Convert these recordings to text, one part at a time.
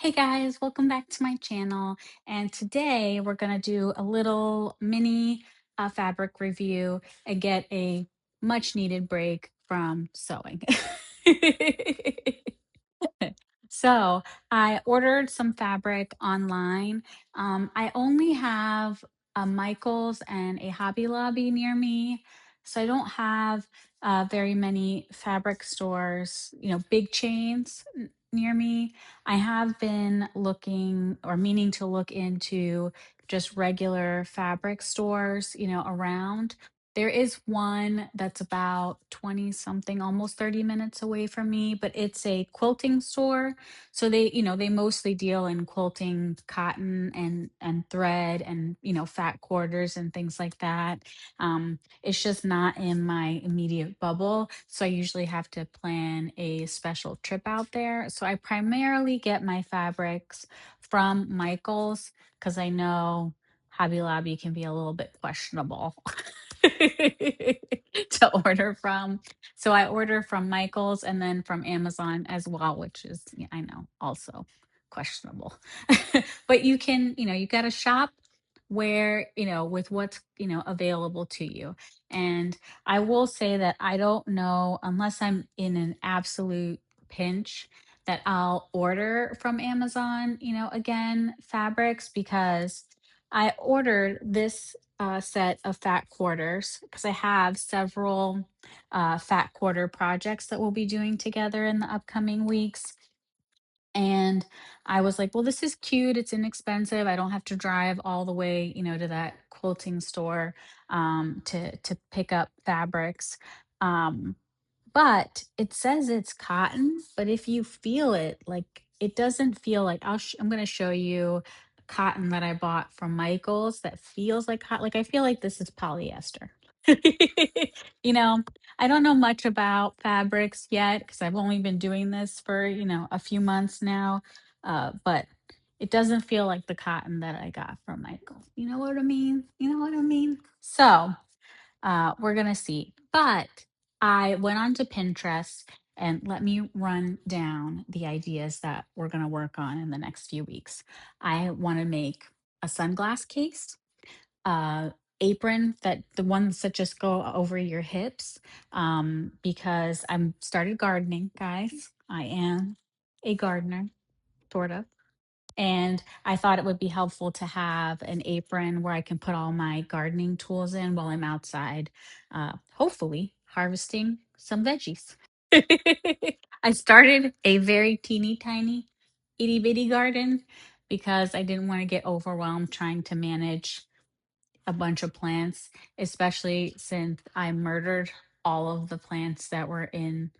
Hey guys, welcome back to my channel. And today we're going to do a little mini fabric review and get a much needed break from sewing. So I ordered some fabric online. I only have a Michael's and a Hobby Lobby near me. So I don't have very many fabric stores, big chains near me. I have been looking or meaning to look into just regular fabric stores, around. There is one that's about 20 something, almost 30 minutes away from me, but it's a quilting store. So they mostly deal in quilting cotton and thread and, fat quarters and things like that. It's just not in my immediate bubble. So I usually have to plan a special trip out there. So I primarily get my fabrics from Michael's because I know Hobby Lobby can be a little bit questionable to order from. So I order from Michael's and then from Amazon as well, which is, I know, also questionable. But you got to shop where, with what's, available to you. And I will say that I don't know, unless I'm in an absolute pinch, that I'll order from Amazon, again, fabrics, because I ordered this set of fat quarters because I have several fat quarter projects that we'll be doing together in the upcoming weeks. And I was like, well, this is cute. It's inexpensive. I don't have to drive all the way, to that quilting store to pick up fabrics. Um, but it says it's cotton, but if you feel it, like it doesn't feel like I'm going to show you cotton that I bought from Michael's that feels like cotton. Like I feel like this is polyester. you know, I don't know much about fabrics yet because I've only been doing this for, a few months now. But it doesn't feel like the cotton that I got from Michael's. You know what I mean? You know what I mean? So, we're gonna see. But I went onto Pinterest and let me run down the ideas that we're gonna work on in the next few weeks. I want to make a sunglass case, uh, apron that the ones that just go over your hips, because I'm started gardening, guys. I am a gardener, sort of. And I thought it would be helpful to have an apron where I can put all my gardening tools in while I'm outside, hopefully harvesting some veggies. I started a very teeny tiny itty bitty garden because I didn't want to get overwhelmed trying to manage a bunch of plants, especially since I murdered all of the plants that were in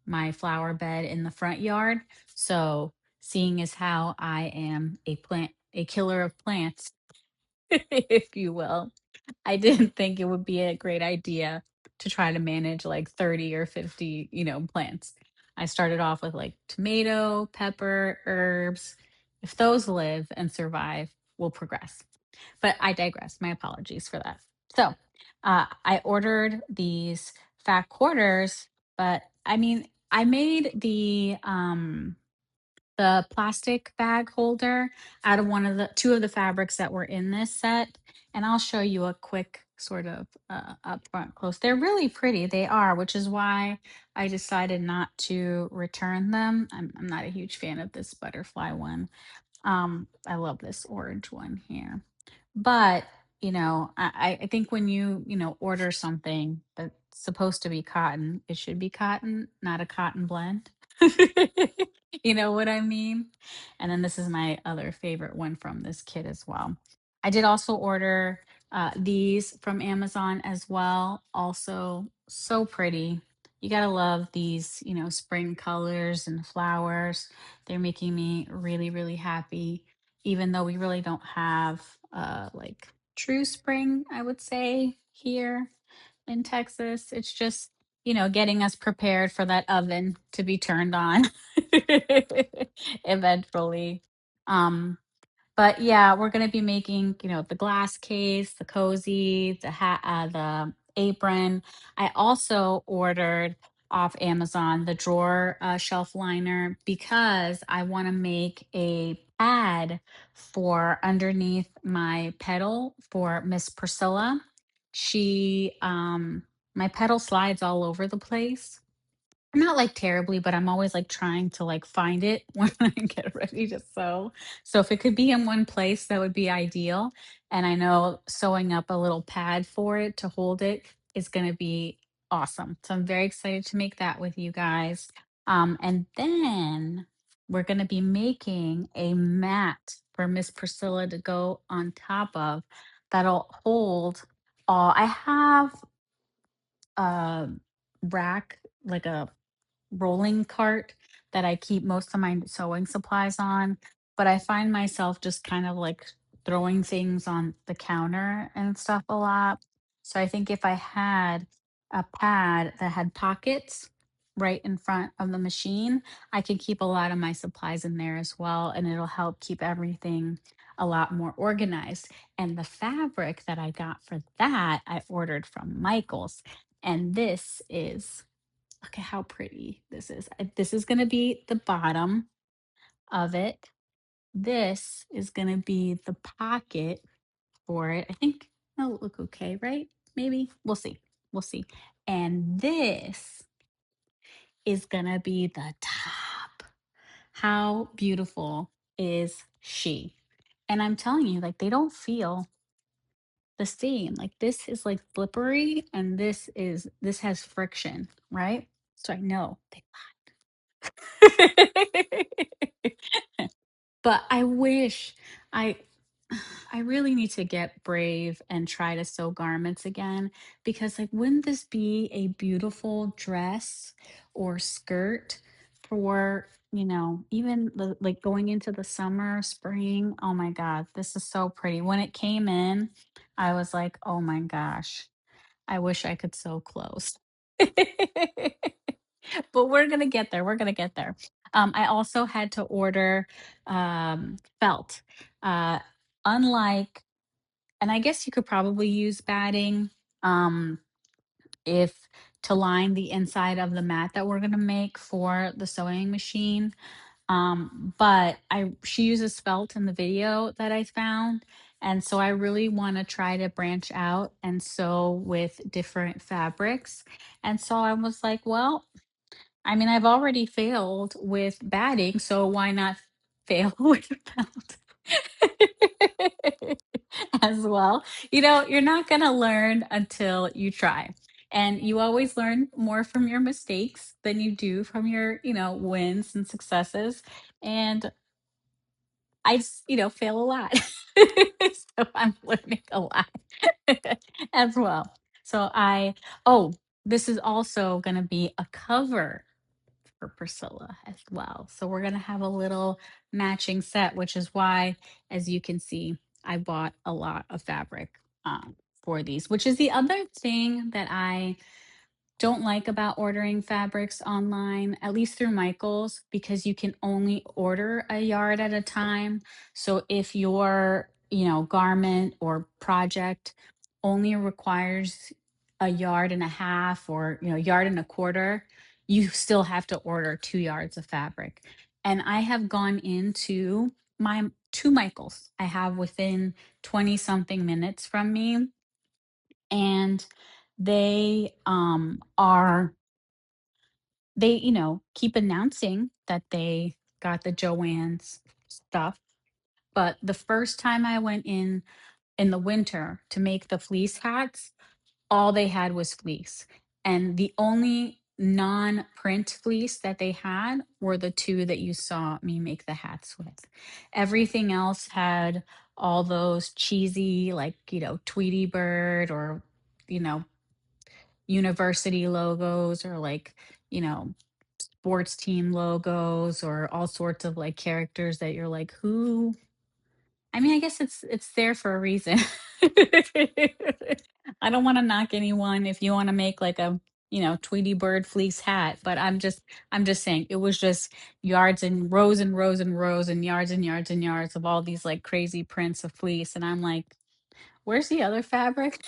my flower bed in the front yard. So, seeing as how I am a killer of plants, if you will, I didn't think it would be a great idea to try to manage like 30 or 50, plants. I started off with like tomato, pepper, herbs. If those live and survive, we'll progress. But I digress. My apologies for that. So, I ordered these fat quarters, but I mean, I made the plastic bag holder out of one of the two of the fabrics that were in this set, and I'll show you a quick sort of up front close. They're really pretty. They are, which is why I decided not to return them. I'm not a huge fan of this butterfly one. I love this orange one here. But, I think when you order something that's supposed to be cotton, it should be cotton, not a cotton blend. You know what I mean? And then this is my other favorite one from this kit as well. I did also order these from Amazon as well. Also, so pretty. You gotta love these, spring colors and flowers. They're making me really, really happy, even though we really don't have like true spring, I would say, here in Texas. It's just, getting us prepared for that oven to be turned on eventually. Um, but yeah, we're gonna be making, the glass case, the cozy, the hat, the apron. I also ordered off Amazon, the drawer shelf liner, because I want to make a pad for underneath my pedal for Miss Priscilla. My pedal slides all over the place, not like terribly, but I'm always like trying to like find it when I get ready to sew. So if it could be in one place, that would be ideal. And I know sewing up a little pad for it to hold it is going to be awesome. So I'm very excited to make that with you guys. And then we're going to be making a mat for Miss Priscilla to go on top of that'll hold all. I have a rack, like a rolling cart that I keep most of my sewing supplies on, but I find myself just kind of like throwing things on the counter and stuff a lot. So I think if I had a pad that had pockets right in front of the machine, I could keep a lot of my supplies in there as well, and it'll help keep everything a lot more organized. And the fabric that I got for that, I ordered from Michael's. And this is, look at how pretty this is. This is going to be the bottom of it. This is going to be the pocket for it. I think that'll look okay, right? Maybe. We'll see. We'll see. And this is going to be the top. How beautiful is she? And I'm telling you, like, they don't feel the same. Like, this is like slippery, and this has friction, right? So I know they But I wish I I really need to get brave and try to sew garments again, because like, wouldn't this be a beautiful dress or skirt for, even like going into the summer, spring? Oh my God, this is so pretty. When it came in, I was like, oh my gosh, I wish I could sew clothes. But we're gonna get there. We're gonna get there. I also had to order felt. Uh, unlike, and I guess you could probably use batting um, if to line the inside of the mat that we're gonna make for the sewing machine. But she uses felt in the video that I found. And so I really want to try to branch out and sew with different fabrics. And so I was like, well, I mean, I've already failed with batting, so why not fail with felt as well? You're not going to learn until you try. And you always learn more from your mistakes than you do from your, wins and successes. And fail a lot. So I'm learning a lot as well. So oh, this is also going to be a cover for Priscilla as well. So we're going to have a little matching set, which is why, as you can see, I bought a lot of fabric for these, which is the other thing that I don't like about ordering fabrics online, at least through Michael's, because you can only order a yard at a time. So if your, garment or project only requires a yard and a half, or, yard and a quarter, you still have to order 2 yards of fabric. And I have gone into my two Michael's I have within 20 something minutes from me, and they keep announcing that they got the Joann's stuff. But the first time I went in the winter to make the fleece hats, all they had was fleece. And the only non-print fleece that they had were the two that you saw me make the hats with. Everything else had all those cheesy, like, Tweety Bird, or, you know, university logos, or like, sports team logos, or all sorts of like characters that you're like, who? I mean, I guess it's there for a reason. I don't want to knock anyone if you want to make like a, Tweety Bird fleece hat, but I'm just saying, it was just yards and rows and rows and rows and yards and yards and yards of all these like crazy prints of fleece, and I'm like, where's the other fabric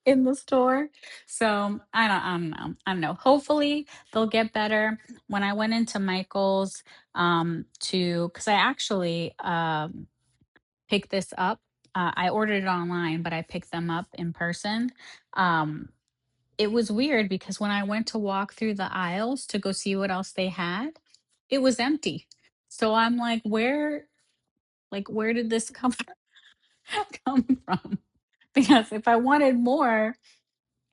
in the store? So I don't know. I don't know. Hopefully they'll get better. When I went into Michael's to because I actually picked this up. I ordered it online, but I picked them up in person. Um, it was weird because when I went to walk through the aisles to go see what else they had, it was empty. So I'm like, where did this come come from? Because if I wanted more,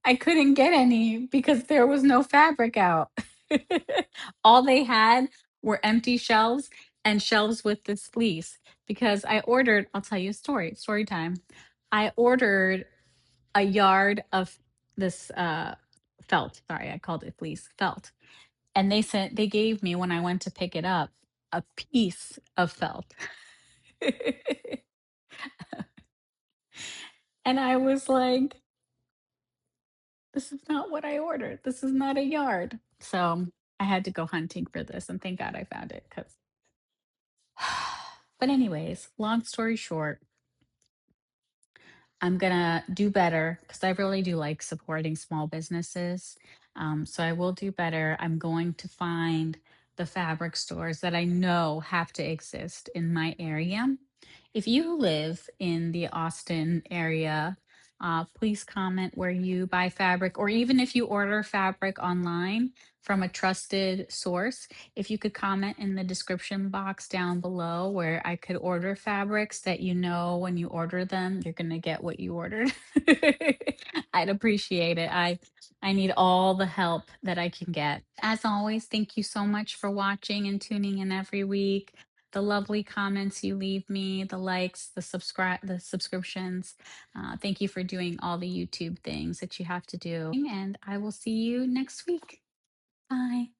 I couldn't get any because there was no fabric out. All they had were empty shelves and shelves with this fleece. Because I ordered, I'll tell you a story time. I ordered a yard of this felt. Sorry, I called it fleece, felt. And they gave me when I went to pick it up a piece of felt. And I was like, this is not what I ordered. This is not a yard. So I had to go hunting for this, and thank God I found it. Because, but anyways, long story short, I'm gonna do better because I really do like supporting small businesses. So I will do better. I'm going to find the fabric stores that I know have to exist in my area. If you live in the Austin area, please comment where you buy fabric, or even if you order fabric online from a trusted source, if you could comment in the description box down below where I could order fabrics that you know when you order them, you're going to get what you ordered. I'd appreciate it. I need all the help that I can get. As always, thank you so much for watching and tuning in every week. The lovely comments you leave me, the likes, the subscriptions. Thank you for doing all the YouTube things that you have to do. And I will see you next week. Bye.